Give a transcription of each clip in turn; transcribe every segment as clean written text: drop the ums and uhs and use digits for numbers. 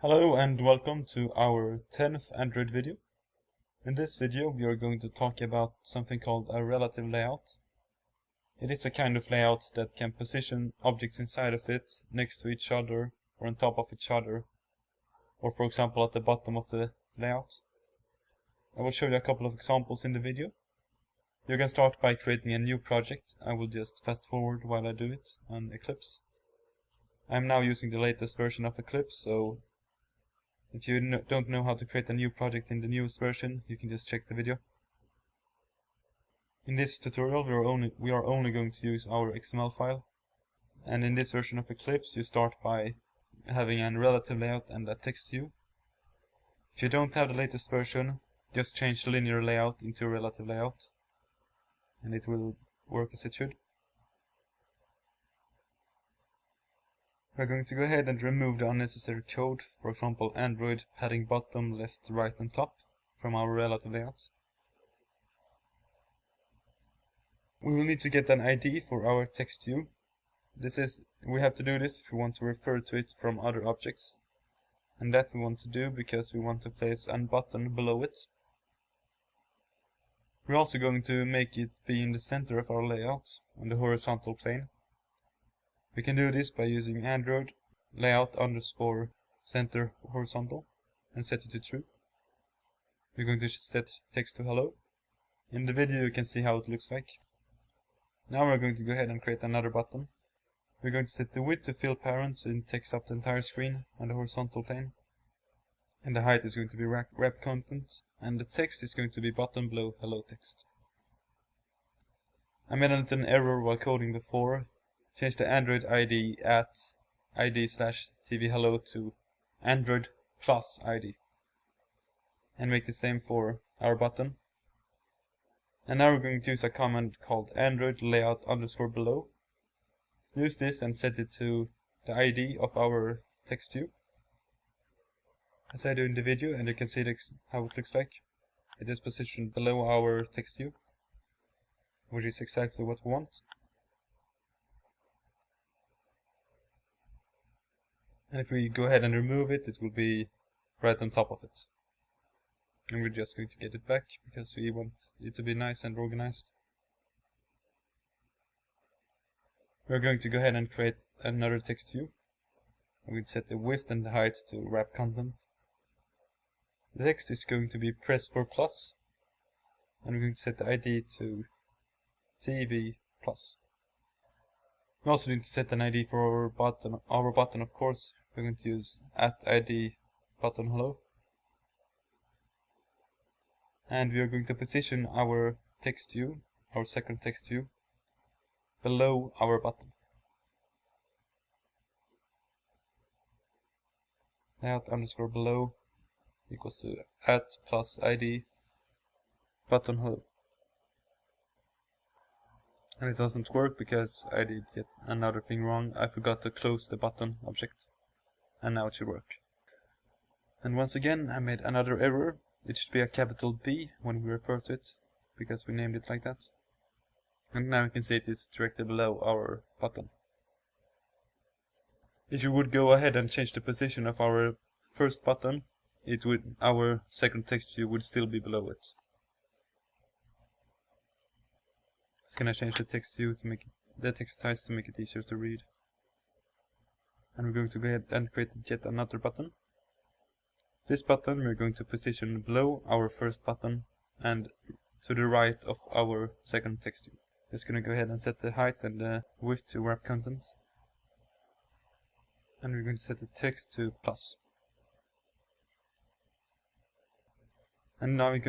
Hello and welcome to our 10th Android video. In this video we are going to talk about something called a relative layout. It is a kind of layout that can position objects inside of it next to each other or on top of each other, or for example at the bottom of the layout. I will show you a couple of examples in the video. You can start by creating a new project. I will just fast forward while I do it on Eclipse. I am now using the latest version of Eclipse, so if you don't know how to create a new project in the newest version, you can just check the video. In this tutorial we are only going to use our XML file, and in this version of Eclipse you start by having a relative layout and a text view. If you don't have the latest version, just change the linear layout into a relative layout, and it will work as it should. We're going to go ahead and remove the unnecessary code, for example Android padding bottom, left, right and top, from our relative layout. We will need to get an ID for our text view. We have to do this if we want to refer to it from other objects, and that we want to do because we want to place a button below it. We're also going to make it be in the center of our layout on the horizontal plane. We can do this by using Android layout underscore center horizontal and set it to true. We're going to set text to hello. In the video you can see how it looks like. Now we're going to go ahead and create another button. We're going to set the width to fill parent so it takes up the entire screen on the horizontal plane. And the height is going to be wrap content, and the text is going to be button below hello text. I made a little error while coding before. Change the Android ID at ID/tvhello to Android plus ID. And make the same for our button. And now we're going to use a command called Android layout underscore below. Use this and set it to the ID of our text view, as I do in the video, and you can see how it looks like. It is positioned below our text view, which is exactly what we want. And if we go ahead and remove it, it will be right on top of it. And we're just going to get it back because we want it to be nice and organized. We're going to go ahead and create another text view. We'll set the width and the height to wrap content. The text is going to be press for plus, and we're going to set the ID to TV plus. We also need to set an ID for our button, of course. We're going to use @ID button hello. And we are going to position our text view, our second text view, below our button. Layout underscore below equals to @+ID button hello. And it doesn't work because I did yet another thing wrong. I forgot to close the button object, and now it should work. And once again I made another error. It should be a capital B when we refer to it, because we named it like that. And now you can see it is directly below our button. If you would go ahead and change the position of our first button, our second text view would still be below it. Just gonna change the text view to make the text size to make it easier to read. And we're going to go ahead and create yet another button. This button we're going to position below our first button and to the right of our second text view. Just gonna go ahead and set the height and the width to wrap content. And we're going to set the text to plus. And now we're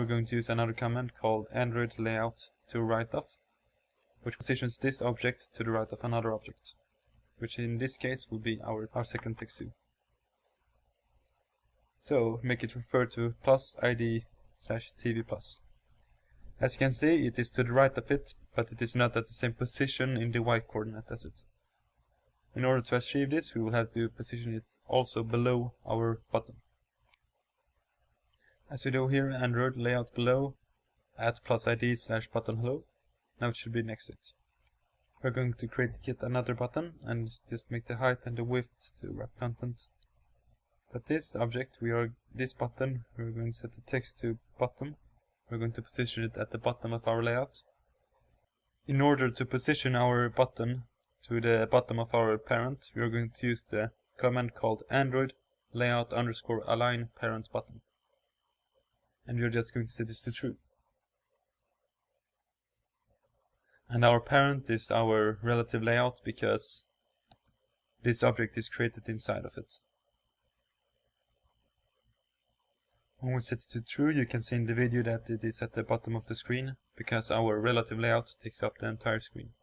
going to use another command called Android layout to right of, which positions this object to the right of another object, which in this case will be our second text view. So make it refer to +ID/TV plus. As you can see, it is to the right of it, but it is not at the same position in the y coordinate as it. In order to achieve this, we will have to position it also below our button. As we do here, Android layout below @+ID/button hello. Now it should be next to it. We're going to create yet another button and just make the height and the width to wrap content But this object, this button, we're going to set the text to bottom. We're going to position it at the bottom of our layout. In order to position our button to the bottom of our parent, we are going to use the command called RelativeLayout_align parent button. And we're just going to set this to true. And our parent is our relative layout because this object is created inside of it. When we set it to true, you can see in the video that it is at the bottom of the screen, because our relative layout takes up the entire screen.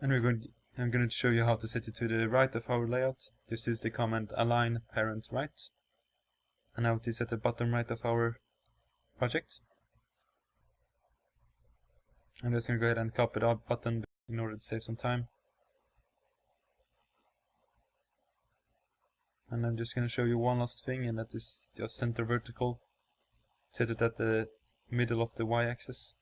And I'm going to show you how to set it to the right of our layout. Just use the command align parent right. And now it is at the bottom right of our project. I'm just going to go ahead and copy the button in order to save some time. And I'm just going to show you one last thing, and that is just center vertical. Set it at the middle of the y-axis.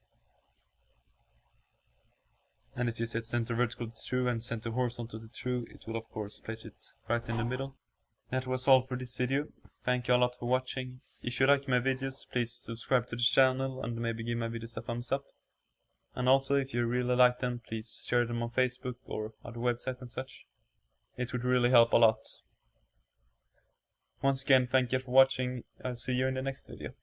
And if you set center vertical to true and center horizontal to true, it will of course place it right in the middle. That was all for this video. Thank you a lot for watching. If you like my videos, please subscribe to the channel and maybe give my videos a thumbs up. And also, if you really like them, please share them on Facebook or other websites and such. It would really help a lot. Once again, thank you for watching. I'll see you in the next video.